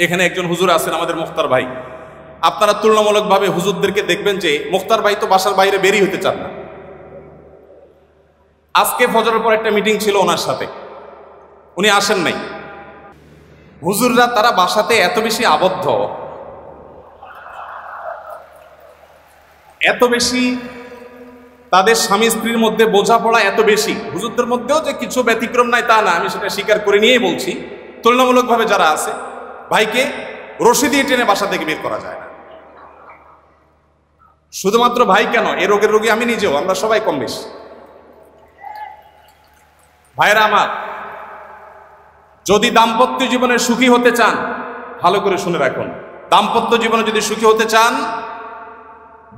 এখানে একজন হুজুর আছেন আমাদের মুখতার ভাই। আপনারা তুলনামূলকভাবে হুজুরদেরকে দেখবেন যে মুখতার ভাই তো বাসার বাইরে বেরিয়ে হতে চান না। আজকে ফজরের পর একটা মিটিং ছিল ওনার সাথে, উনি আসেন নাই। হুজুররা তারা বাসাতে এত বেশি আবদ্ধ, এত বেশি তাদের স্বামী স্ত্রীর মধ্যে বোঝাপড়া এত বেশি। হুজুরদের মধ্যেও যে কিছু ব্যতিক্রম নাই তা না, আমি সেটা স্বীকার করে নিয়েই বলছি। তুলনামূলকভাবে যারা আছে, ভাইকে রশি দিয়ে টেনে বাসা থেকে বের করা যায় না। শুধুমাত্র ভাই কেন, এ রোগের রোগী আমি নিজেও, আমরা সবাই কম বেশি। ভাইরা আমার, যদি দাম্পত্য জীবনে সুখী হতে চান, ভালো করে শুনে রাখুন, দাম্পত্য জীবনে যদি সুখী হতে চান,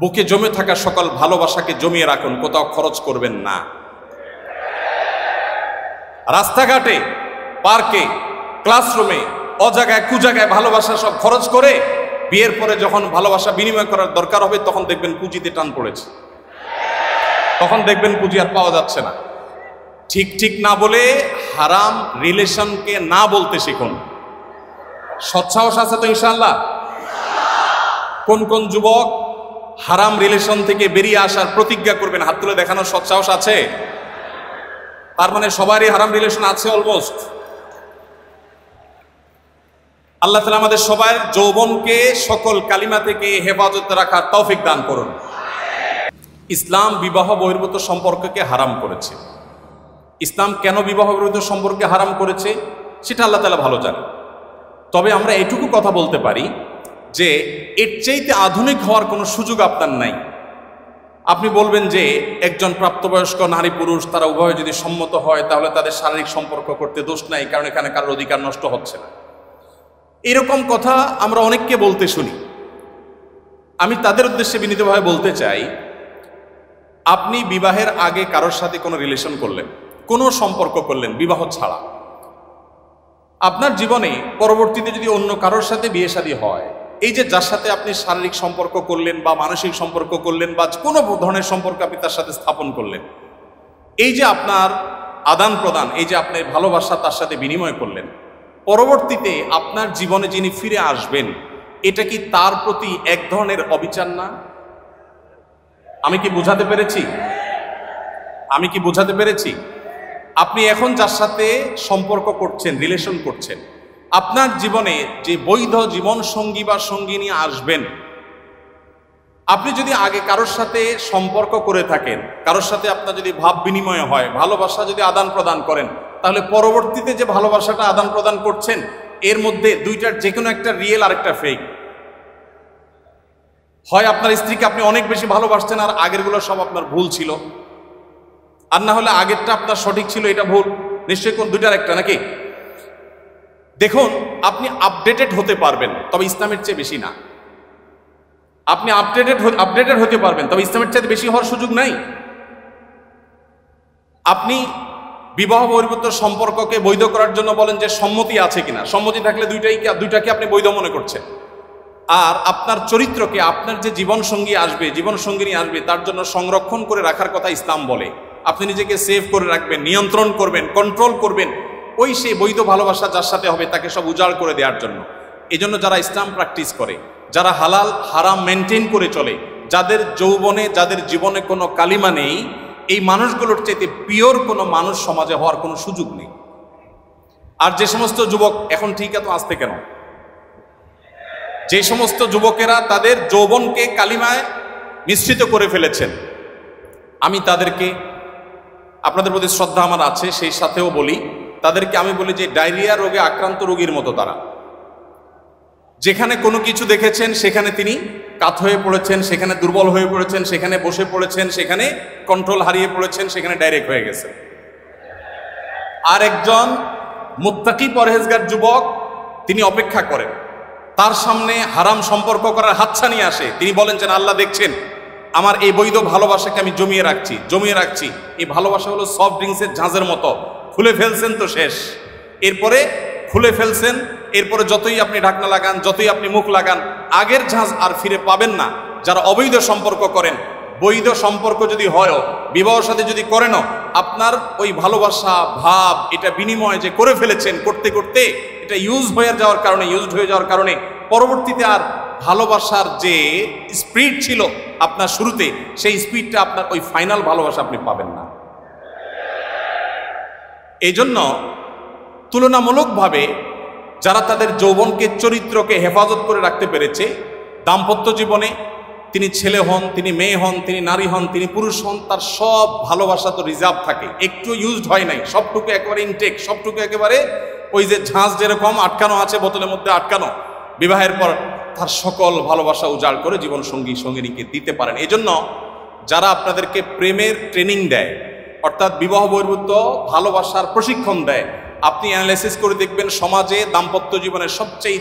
বুকে জমে থাকা সকল ভালোবাসাকে জমিয়ে রাখুন, কোথাও খরচ করবেন না। রাস্তাঘাটে, পার্কে, ক্লাসরুমে, অজায়গায় কুজায়গায় ভালোবাসা সব খরচ করে বিয়ের পরে যখন ভালোবাসা বিনিময় করার দরকার হবে তখন দেখবেন পুঁজিতে টান পড়েছে, তখন দেখবেন পুঁজি আর পাওয়া যাচ্ছে না। ঠিক ঠিক না বলে হারাম রিলেশনকে না বলতে শিখুন। সৎসাহস আছে তো ইনশাআল্লাহ? কোন কোন যুবক হারাম রিলেশন থেকে বেরিয়ে আসার প্রতিজ্ঞা করবেন? হাত তুলে দেখানোর সৎসাহস আছে? তার মানে সবারই হারাম রিলেশন আছে অলমোস্ট। আল্লাহ তাআলা আমাদের সবার যৌবনকে সকল কালিমা থেকে হেফাজতে রাখার তৌফিক দান করুন। ইসলাম বিবাহ বহির্ভূত সম্পর্ককে হারাম করেছে। ইসলাম কেন বিবাহ বহির্ভূত সম্পর্কে হারাম করেছে সেটা আল্লাহ তাআলা ভালো জানেন। তবে আমরা এটুকু কথা বলতে পারি যে এর চাইতে আধুনিক হওয়ার কোনো সুযোগ আপনার নাই। আপনি বলবেন যে একজন প্রাপ্তবয়স্ক নারী পুরুষ তারা উভয়ে যদি সম্মত হয় তাহলে তাদের শারীরিক সম্পর্ক করতে দোষ নাই, কারণ এখানে কারোর অধিকার নষ্ট হচ্ছে না। এরকম কথা আমরা অনেককে বলতে শুনি। আমি তাদের উদ্দেশ্যে বিনীতভাবে বলতে চাই, আপনি বিবাহের আগে কারোর সাথে কোনো রিলেশন করলেন, কোনো সম্পর্ক করলেন বিবাহ ছাড়া, আপনার জীবনে পরবর্তীতে যদি অন্য কারোর সাথে বিয়ে শাদী হয়, এই যে যার সাথে আপনি শারীরিক সম্পর্ক করলেন বা মানসিক সম্পর্ক করলেন বা কোনো ধরনের সম্পর্ক আপনি তার সাথে স্থাপন করলেন, এই যে আপনার আদান প্রদান, এই যে আপনি ভালোবাসা তার সাথে বিনিময় করলেন, পরবর্তীতে আপনার জীবনে যিনি ফিরে আসবেন এটা কি তার প্রতি এক ধরনের অবিচার না? আমি কি বোঝাতে পেরেছি? আমি কি বোঝাতে পেরেছি? আপনি এখন যার সাথে সম্পর্ক করছেন, রিলেশন করছেন, আপনার জীবনে যে বৈধ জীবন সঙ্গী বা সঙ্গিনী আসবেন, আপনি যদি আগে কারোর সাথে সম্পর্ক করে থাকেন, কারোর সাথে আপনার যদি ভাব বিনিময় হয়, ভালোবাসা যদি আদান প্রদান করেন, তাহলে পরবর্তীতে যে ভালোবাসাটা আদান প্রদান করছেন এর মধ্যে দুইটার যে কোনো একটা রিয়েল আর একটা ফেক। হয় আপনার স্ত্রীকে আপনি অনেক বেশি ভালোবাসছেন আর আগেরগুলো সব আপনার ভুল ছিল, আর না হলে আগেরটা আপনার সঠিক ছিল এটা ভুল। নিশ্চয়ই কোন দুইটার একটা নাকি? দেখুন, আপনি আপডেটেড হতে পারবেন, তবে ইসলামের চেয়ে বেশি না। আপনি আপডেটেড হতে পারবেন, তবে ইসলামের চেয়ে বেশি হওয়ার সুযোগ নাই। আপনি বিবাহ বহির্ভূত সম্পর্ককে বৈধ করার জন্য বলেন যে সম্মতি আছে কিনা, সম্মতি থাকলে দুইটাকে আপনি বৈধ মনে করছেন। আর আপনার চরিত্রকে, আপনার যে জীবন সঙ্গী আসবে, জীবন সঙ্গিনী আসবে, তার জন্য সংরক্ষণ করে রাখার কথা ইসলাম বলে। আপনি নিজেকে সেভ করে রাখবেন, নিয়ন্ত্রণ করবেন, কন্ট্রোল করবেন, ওই সেই বৈধ ভালোবাসা যার সাথে হবে তাকে সব উজাড় করে দেওয়ার জন্য। এই জন্য যারা ইসলাম প্র্যাকটিস করে, যারা হালাল হারাম মেনটেন করে চলে, যাদের যৌবনে, যাদের জীবনে কোনো কালিমা নেই, এই মানুষগুলোর চাইতে পিওর কোনো মানুষ সমাজে হওয়ার কোনো সুযোগ নেই। আর যে সমস্ত যুবক এখন ঠিক এত আসতে কেন, যে সমস্ত যুবকেরা তাদের যৌবনকে কালিমায় মিশ্রিত করে ফেলেছেন, আমি তাদেরকে, আপনাদের প্রতি শ্রদ্ধা আমার আছে, সেই সাথেও বলি, তাদেরকে আমি বলি যে ডায়রিয়া রোগে আক্রান্ত রোগীর মতো তারা। যেখানে কোনো কিছু দেখেছেন সেখানে তিনি কাত হয়ে পড়েছেন, সেখানে দুর্বল হয়ে পড়েছেন, সেখানে বসে পড়েছেন, সেখানে কন্ট্রোল হারিয়ে পড়েছেন, সেখানে ডাইরেক্ট হয়ে গেছে। আর একজন মুত্তাকি পরহেজগার যুবক, তিনি অপেক্ষা করেন, তার সামনে হারাম সম্পর্ক করার হাতছানি আসে, তিনি বলেন যে আল্লাহ দেখছেন আমার এই বৈধ ভালোবাসাকে আমি জমিয়ে রাখছি। এই ভালোবাসা হলো সফট ড্রিঙ্কসের ঝাঁজের মতো, খুলে ফেলছেন তো শেষ, এরপরে খুলে ফেলছেন, এরপরে যতই আপনি ঢাকনা লাগান, যতই আপনি মুখ লাগান, আগের ঝাঁজ আর ফিরে পাবেন না। যারা অবৈধ সম্পর্ক করেন, বৈধ সম্পর্ক যদি হয়, বিবাহ সাথে যদি করেন, আপনার ওই ভালোবাসা ভাব এটা বিনিময় যে করে ফেলেছেন, করতে করতে এটা ইউজড হয়ে যাওয়ার কারণে পরবর্তীতে আর ভালোবাসার যে স্পিড ছিল আপনার শুরুতে, সেই স্পিডটা আপনার ওই ফাইনাল ভালোবাসা আপনি পাবেন না। এই জন্য তুলনামূলকভাবে যারা তাদের যৌবনকে, চরিত্রকে হেফাজত করে রাখতে পেরেছে, দাম্পত্য জীবনে তিনি ছেলে হন, তিনি মেয়ে হন, তিনি নারী হন, তিনি পুরুষ হন, তার সব ভালোবাসা তো রিজার্ভ থাকে, একটু ইউজড হয় নাই, সবটুকু একেবারে ইনটেক, সবটুকু একেবারে ওই যে ঝাঁজ যেরকম আটকানো আছে বোতলের মধ্যে আটকানো, বিবাহের পর তার সকল ভালোবাসা উজাড় করে জীবন সঙ্গিনীকে দিতে পারেন। এই জন্য যারা আপনাদেরকে প্রেমের ট্রেনিং দেয়, অর্থাৎ বিবাহ বহির্ভূত ভালোবাসার প্রশিক্ষণ দেয়, আপনি অ্যানালাইসিস করে দেখবেন সমাজে দাম্পত্য জীবনে সবচেয়ে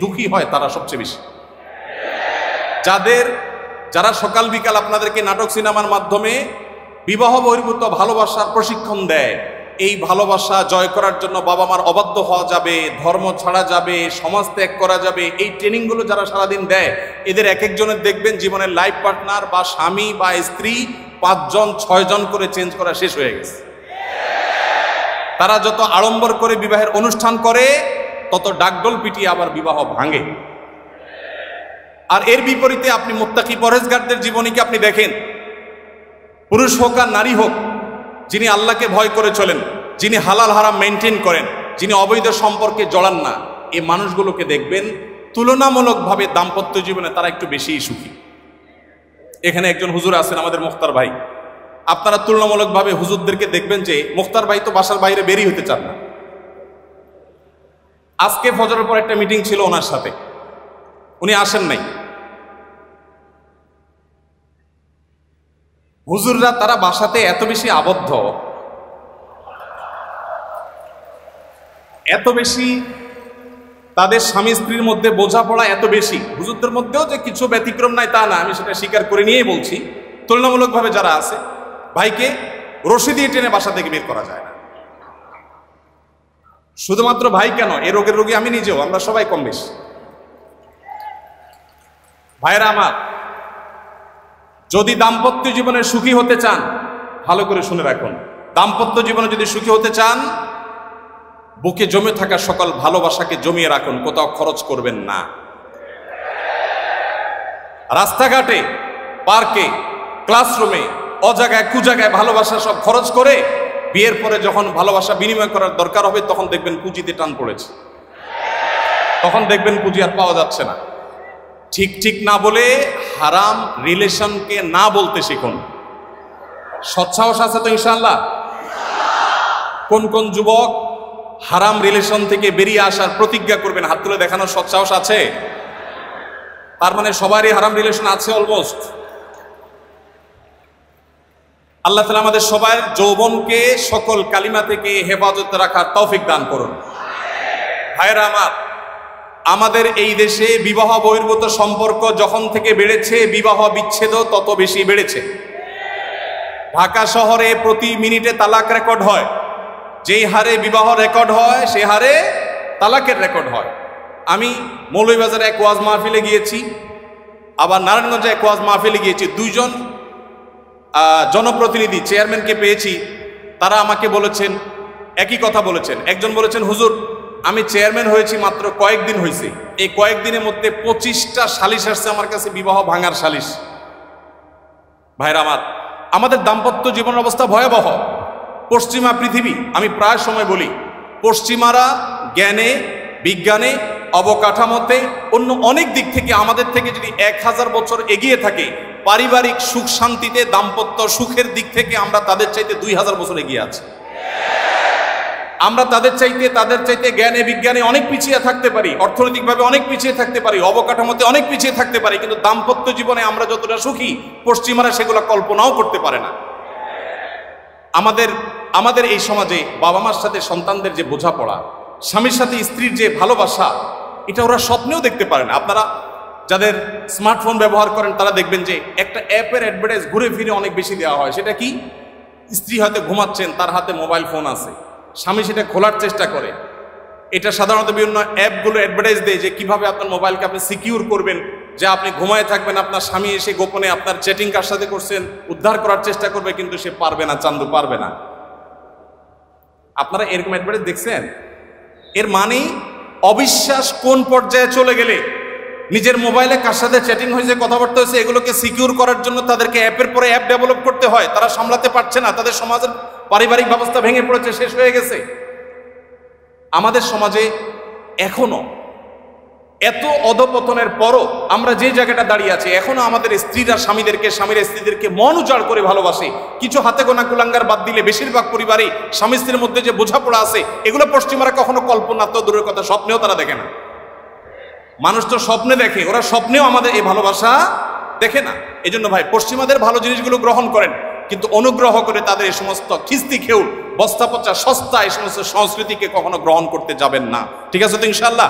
দুঃখী হয় তারা সবচেয়ে বেশি। যারা সকাল বিকাল আপনাদেরকে নাটক সিনেমার মাধ্যমে বিবাহ বহির্ভূত ভালোবাসার প্রশিক্ষণ দেয়, এই ভালোবাসা জয় করার জন্য বাবা মার অবাধ্য হওয়া যাবে, ধর্ম ছাড়া যাবে, সমাজ ত্যাগ করা যাবে, এই ট্রেনিংগুলো যারা সারাদিন দেয়, এদের এক একজনের দেখবেন জীবনের লাইফ পার্টনার বা স্বামী বা স্ত্রী 5 জন 6 জন করে চেঞ্জ করা শেষ হয়ে গেছে। তারা যত আড়ম্বর করে বিবাহের অনুষ্ঠান করে, তত ডাকডোল পিটিয়ে আবার বিবাহ ভাঙে। আর এর বিপরীতে আপনি মুত্তাকি পরহেজগারদের জীবনীকে আপনি দেখেন, পুরুষ হোক আর নারী হোক, যিনি আল্লাহকে ভয় করে চলেন, যিনি হালাল হারাম মেনটেন করেন, যিনি অবৈধ সম্পর্কে জড়ান না, এই মানুষগুলোকে দেখবেন তুলনামূলকভাবে দাম্পত্য জীবনে তারা একটু বেশিই সুখী। এখানে একজন হুজুর আছেন আমাদের মুখতার ভাই, আপনারা তুলনামূলকভাবে হুজুরদেরকে দেখবেন যে মুখতার ভাই তো বাসার বাইরে বেরিয়ে হতে চান না। আজকে ফজরের পর একটা মিটিং ছিল ওনার সাথে, উনি আসেন নাই। হুজুররা তারা বাসাতে এত বেশি আবদ্ধ, এত বেশি তাদের স্বামী স্ত্রীর মধ্যে বোঝাপড়া এত বেশি, হুজুরদের মধ্যেও যে কিছু ব্যতিক্রম নাই তা না, আমি সেটা স্বীকার করে নিয়েই বলছি। তুলনামূলকভাবে যারা আছে, ভাইকে রশি দিয়ে টেনে বাসা থেকে বের করা যায় না। শুধুমাত্র ভাই কেন, এ রোগের রোগী আমি নিজেও, আমরা সবাই কম বেশি। ভাইরা আমার, যদি দাম্পত্য জীবনে সুখী হতে চান, ভালো করে শুনে রাখুন, দাম্পত্য জীবনে যদি সুখী হতে চান, বুকে জমে থাকা সকল ভালোবাসাকে জমিয়ে রাখুন, কোথাও খরচ করবেন না। রাস্তাঘাটে, পার্কে, ক্লাসরুমে, অজায়গায় কুজায়গায় ভালোবাসা সব খরচ করে বিয়ের পরে যখন ভালোবাসা বিনিময় করার দরকার হবে, তখন দেখবেন পুঁজিতে টান পড়েছে, তখন দেখবেন পুঁজি আর পাওয়া যাচ্ছে না। ঠিক ঠিক না বলে হারাম রিলেশনকে না বলতে শিখুন। সৎসাহস আছে তো ইনশাআল্লাহ? কোন কোন যুবক হারাম রিলেশন থেকে বেরিয়ে আসার প্রতিজ্ঞা করবেন? হাত তুলে দেখানোর সৎসাহস আছে? তার মানে সবারই হারাম রিলেশন আছে অলমোস্ট। আল্লাহ তাআলা আমাদের সবার যৌবনকে সকল কালিমা থেকে হেফাজত রাখার তৌফিক দান করুন। ভাইরা আমার, আমাদের এই দেশে বিবাহ বহির্ভূত সম্পর্ক যখন থেকে বেড়েছে, বিবাহ বিচ্ছেদও তত বেশি বেড়েছে। ঢাকা শহরে প্রতি মিনিটে তালাক রেকর্ড হয়, যেই হারে বিবাহ রেকর্ড হয় সে হারে তালাকের রেকর্ড হয়। আমি মৌলভীবাজারে এক ওয়াজ মাহফিলে গিয়েছি, আবার নারায়ণগঞ্জে এক ওয়াজ মাহফিলে গিয়েছি। 2 জন জনপ্রতিনিধি চেয়ারম্যানকে পেয়েছি, তারা আমাকে বলেছেন, একই কথা বলেছেন। একজন বলেছেন, হুজুর আমি চেয়ারম্যান হয়েছি মাত্র কয়েকদিন হয়েছে, এই কয়েকদিনের মধ্যে 25টা সালিশ আসছে আমার কাছে, বিবাহ ভাঙার সালিশ। ভাইরা আমার, আমাদের দাম্পত্য জীবনের অবস্থা ভয়াবহ। পশ্চিমা পৃথিবী, আমি প্রায় সময় বলি, পশ্চিমারা জ্ঞানে, বিজ্ঞানে, অবকাঠামোতে, অন্য অনেক দিক থেকে আমাদের থেকে যদি 1000 বছর এগিয়ে থাকে, পারিবারিক সুখ শান্তিতে, দাম্পত্য সুখের দিক থেকে আমরা তাদের চাইতে 2000 বছর এগিয়ে আছি। আমরা তাদের চাইতে জ্ঞানে বিজ্ঞানে অনেক পিছিয়ে থাকতে পারি, অর্থনৈতিকভাবে অনেক পিছিয়ে থাকতে পারি, অবকাঠামোতে অনেক পিছিয়ে থাকতে পারি, কিন্তু দাম্পত্য জীবনে আমরা যতটা সুখী, পশ্চিমারা সেগুলো কল্পনাও করতে পারে না। আমাদের এই সমাজে বাবা মার সাথে সন্তানদের যে বোঝাপড়া, স্বামীর সাথে স্ত্রীর যে ভালোবাসা, এটা ওরা স্বপ্নেও দেখতে পারে না। আপনারা যাদের স্মার্টফোন ব্যবহার করেন তারা দেখবেন যে একটা অ্যাপের অ্যাডভার্টাইজ ঘুরে ফিরে অনেক বেশি দেওয়া হয়। সেটা কি? স্ত্রী হয়তো ঘুমাচ্ছেন, তার হাতে মোবাইল ফোন আছে, স্বামী সেটা খোলার চেষ্টা করে। এটা সাধারণত বিভিন্ন অ্যাপগুলো অ্যাডভার্টাইজ দেয় যে কিভাবে আপনার মোবাইলকে আপনি সিকিউর করবেন, যে আপনি ঘুমায় থাকবেন, আপনার স্বামী এসে গোপনে আপনার চ্যাটিং কার সাথে করছেন উদ্ধার করার চেষ্টা করবে, কিন্তু সে পারবে না, চান্দু পারবে না। আপনারা এরকম অ্যাডভার্টাইজ দেখছেন? এর মানে অবিশ্বাস কোন পর্যায়ে চলে গেলে নিজের মোবাইলে কার সাথে চ্যাটিং হয়েছে, কথাবার্তা হয়েছে, এগুলোকে সিকিউর করার জন্য তাদেরকে অ্যাপের পরে অ্যাপ ডেভেলপ করতে হয়। তারা সামলাতে পারছে না, তাদের সমাজের পারিবারিক ব্যবস্থা ভেঙে পড়েছে, শেষ হয়ে গেছে। আমাদের সমাজে এখনো এত অধপতনের পরও আমরা যে জায়গাটা দাঁড়িয়ে আছি, এখনো আমাদের স্ত্রীরা স্বামীদেরকে, স্বামীরা স্ত্রীদেরকে মন উজাড় করে ভালোবাসে। কিছু হাতে গোনা কুলাঙ্গার বাদ দিলে বেশিরভাগ পরিবারে স্বামী স্ত্রীর মধ্যে যে বোঝাপড়া আছে, এগুলো পশ্চিমারা কখনো কল্পনা তো দূরের কথা, স্বপ্নেও তারা দেখে না। মানুষ তো স্বপ্নে দেখে, ওরা স্বপ্নেও আমাদের এই ভালোবাসা দেখে না। এই জন্য ভাই, পশ্চিমাদের ভালো জিনিসগুলো গ্রহণ করেন, কিন্তু অনুগ্রহ করে তাদের এই সমস্ত খিস্তি খেউল, বস্তা পচা, সস্তা এই সমস্ত সংস্কৃতিকে কখনো গ্রহণ করতে যাবেন না। ঠিক আছে তো ইনশাল্লাহ?